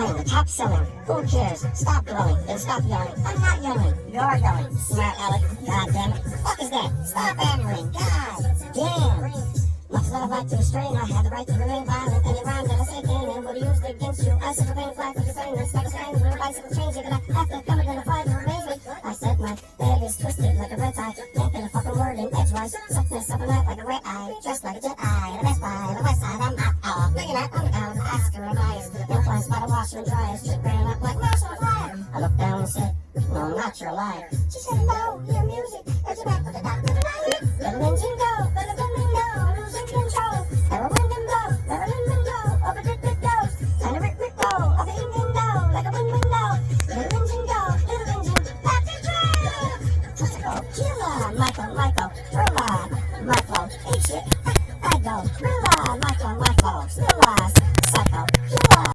I am the top selling. Who cares? Stop blowing and stop yelling. I'm not yelling. You're yelling. Smart Alec. God damn it. Fuck is that? Stop angering. God damn. Much as I like to restrain, I had the right to remain violent. Any rhyme that I say came in would be used against you. I suffer pain, fly for the same. It's like a strain with a bicycle change. You're gonna have to come in a fight to amaze me. I said my head is twisted like a red tie. Can't get a fucking word in edgewise. Suckness up a night like a red eye. Dressed like a jet eye. The best buy, the west side, I'm out. Oh, looking at underground, Oscar and Myers. No place by the washer and dryer. Strip ran up like marshal on fire. I looked down and said, no, I'm not your liar. She said, no, your music. There's a back with the doctor.